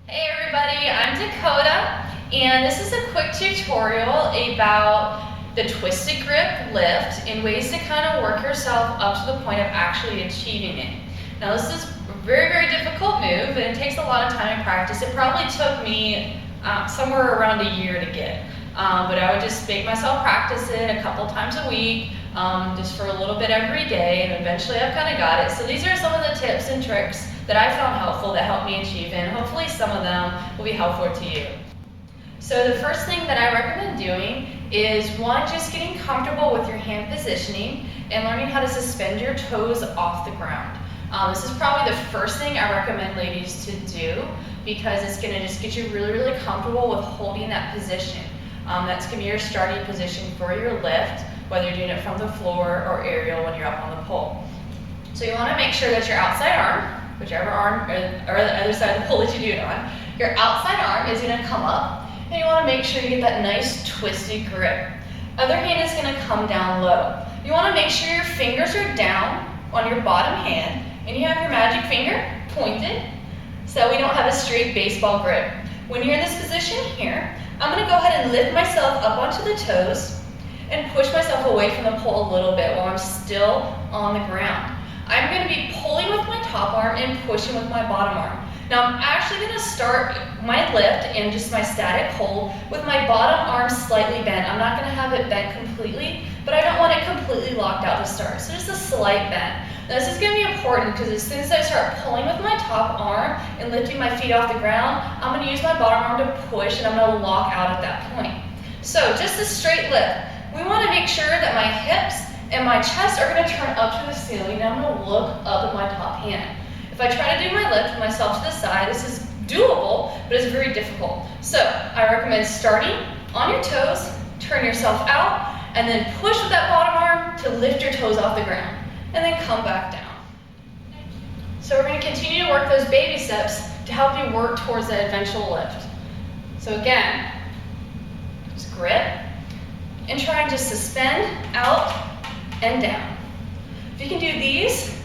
Hey everybody, I'm Dakota, and this is a quick tutorial about the twisted grip lift and ways to kind of work yourself up to the point of actually achieving it. Now this is a very, very difficult move, and it takes a lot of time and practice. It probably took me somewhere around a year to get, but I would just make myself practice it a couple times a week, just for a little bit every day, and eventually I've kind of got it. So these are some of the tips and tricks that I found helpful that helped me achieve, and hopefully some of them will be helpful to you. So the first thing that I recommend doing is one, just getting comfortable with your hand positioning and learning how to suspend your toes off the ground. This is probably the first thing I recommend ladies to do because it's going to just get you really, really comfortable with holding that position. That's going to be your starting position for your lift, whether you're doing it from the floor or aerial when you're up on the pole. So you want to make sure that your outside arm, whichever arm or the other side of the pole that you do it on, your outside arm is going to come up, and you want to make sure you get that nice twisted grip. Other hand is going to come down low. You want to make sure your fingers are down on your bottom hand, and you have your magic finger pointed, so we don't have a straight baseball grip. When you're in this position here, I'm going to go ahead and lift myself up onto the toes and push myself away from the pole a little bit while I'm still on the ground. I'm going to be pulling with my top arm and pushing with my bottom arm. Now I'm actually going to start my lift and just my static hold with my bottom arm slightly bent. I'm not going to have it bent completely, but I don't want it completely locked out to start. So just a slight bend. Now this is going to be important because as soon as I start pulling with my top arm and lifting my feet off the ground, I'm going to use my bottom arm to push, and I'm going to lock out at that point. So just a straight lift. We want to make sure that my hips and my chest are going to turn up to the ceiling, and I'm going to look up at my top hand. If I try to do my lift with myself to the side, this is doable, but it's very difficult. So I recommend starting on your toes, turn yourself out, and then push with that bottom arm to lift your toes off the ground, and then come back down. So we're going to continue to work those baby steps to help you work towards that eventual lift. So again, just grip, and try and just suspend out and down. If you can do these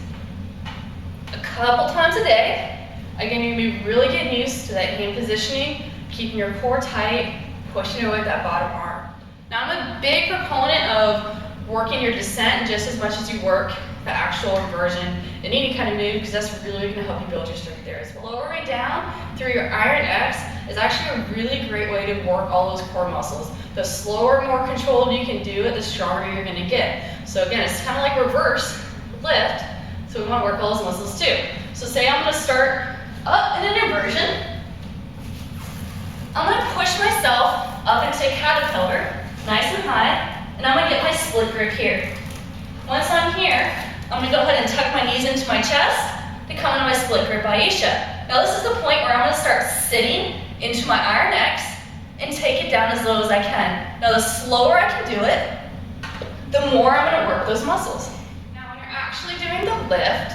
a couple times a day, again, you're going to be really getting used to that hand positioning, keeping your core tight, pushing away with that bottom arm. Now I'm a big proponent of working your descent just as much as you work the actual inversion in any kind of move, because that's really going to help you build your strength there as well. Lowering down through your iron X is actually a really great way to work all those core muscles. The slower, more controlled you can do it, the stronger you're going to get. So again, it's kind of like reverse lift, so we want to work all those muscles too. So say I'm going to start up in an inversion. I'm going to push myself up into a caterpillar, nice and high, and I'm going to get my split grip here. Once I'm here, I'm going to go ahead and tuck my knees into my chest to come into my split grip Aisha. Now this is the point where I'm going to start sitting into my iron X and take it down as low as I can. Now the slower I can do it, the more I'm going to work those muscles. Now when you're actually doing the lift,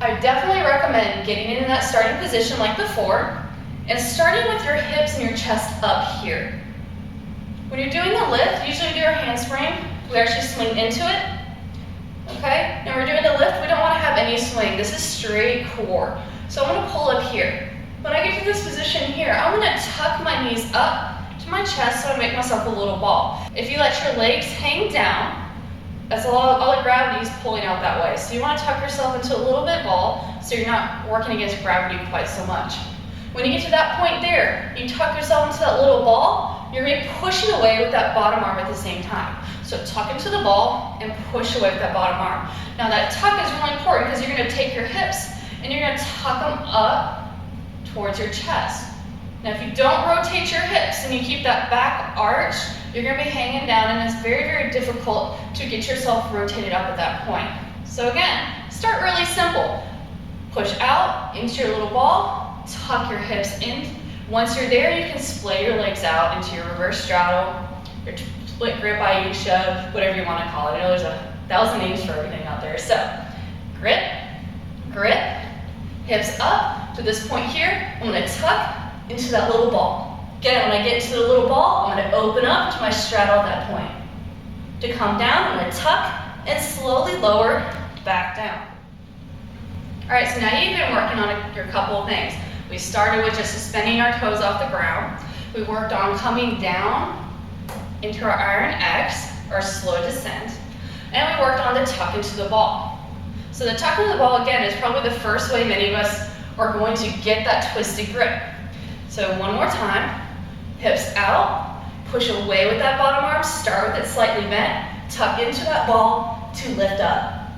I definitely recommend getting into that starting position like before and starting with your hips and your chest up here. When you're doing the lift, usually we do our handspring, we actually swing into it. Okay, now we're doing the lift, we don't want to have any swing. This is straight core. So I'm going to pull up here. When I get to this position here, I'm going to tuck my knees up to my chest so I make myself a little ball. If you let your legs hang down, that's all the gravity is pulling out that way. So you want to tuck yourself into a little bit ball so you're not working against gravity quite so much. When you get to that point there, you tuck yourself into that little ball, you're going to be pushing away with that bottom arm at the same time. So tuck into the ball and push away with that bottom arm. Now that tuck is really important because you're going to take your hips and you're going to tuck them up towards your chest. Now if you don't rotate your hips and you keep that back arch, you're going to be hanging down, and it's very, very difficult to get yourself rotated up at that point. So again, start really simple. Push out into your little ball, tuck your hips in. Once you're there, you can splay your legs out into your reverse straddle, your split grip Aisha, whatever you want to call it. I know there's 1,000 names for everything out there. So grip, grip, hips up. To this point here, I'm going to tuck into that little ball. Again, when I get to the little ball, I'm going to open up to my straddle at that point. To come down, I'm going to tuck and slowly lower back down. All right, so now you've been working on your couple of things. We started with just suspending our toes off the ground. We worked on coming down into our iron X, or slow descent, and we worked on the tuck into the ball. So the tuck into the ball, again, is probably the first way many of us are going to get that twisted grip. So one more time, hips out, push away with that bottom arm, start with it slightly bent, tuck into that ball to lift up.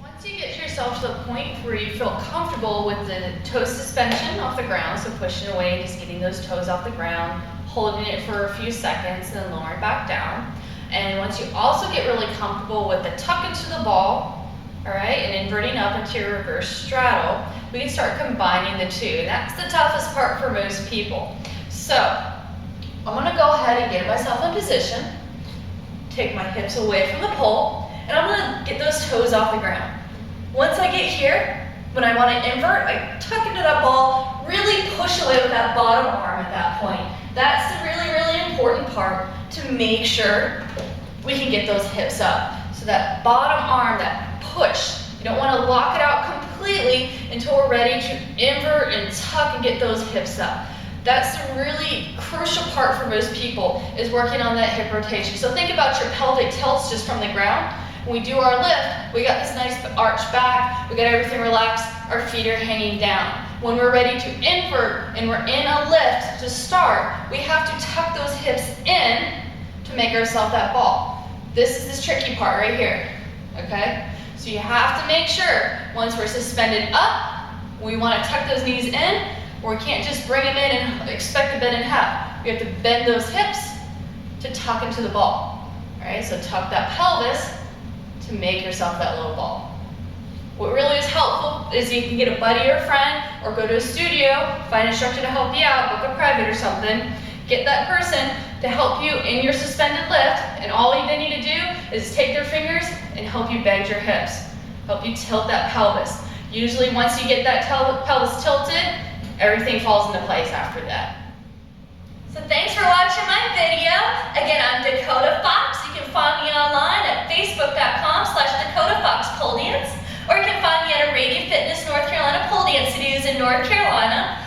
Once you get yourself to the point where you feel comfortable with the toe suspension off the ground, so pushing away, just getting those toes off the ground, holding it for a few seconds, and then lowering back down. And once you also get really comfortable with the tuck into the ball, all right, and inverting up into your reverse straddle, we can start combining the two. And that's the toughest part for most people. So I'm gonna go ahead and get myself in position, take my hips away from the pole, and I'm gonna get those toes off the ground. Once I get here, when I wanna invert, I tuck into that ball, really push away with that bottom arm at that point. That's the really, really important part to make sure we can get those hips up. So that bottom arm, that push, you don't wanna lock it out completely until we're ready to invert and tuck and get those hips up. That's the really crucial part for most people, is working on that hip rotation. So think about your pelvic tilts just from the ground. When we do our lift, we got this nice arch back, we got everything relaxed, our feet are hanging down. When we're ready to invert and we're in a lift to start, we have to tuck those hips in to make ourselves that ball. This is this tricky part right here, okay? So you have to make sure, once we're suspended up, we want to tuck those knees in, or we can't just bring them in and expect to bend in half. We have to bend those hips to tuck into the ball. All right, so tuck that pelvis to make yourself that low ball. What really is helpful is you can get a buddy or a friend, or go to a studio, find an instructor to help you out, book a private or something, get that person to help you in your suspended lift, and all they need to do is take their fingers and help you bend your hips, help you tilt that pelvis. Usually once you get that pelvis tilted, everything falls into place after that. So thanks for watching my video. Again, I'm Dakota Fox. You can find me online at facebook.com/Dakota Fox Pole Dance, or you can find me at Aradia Fitness North Carolina Pole Dance Studios in North Carolina.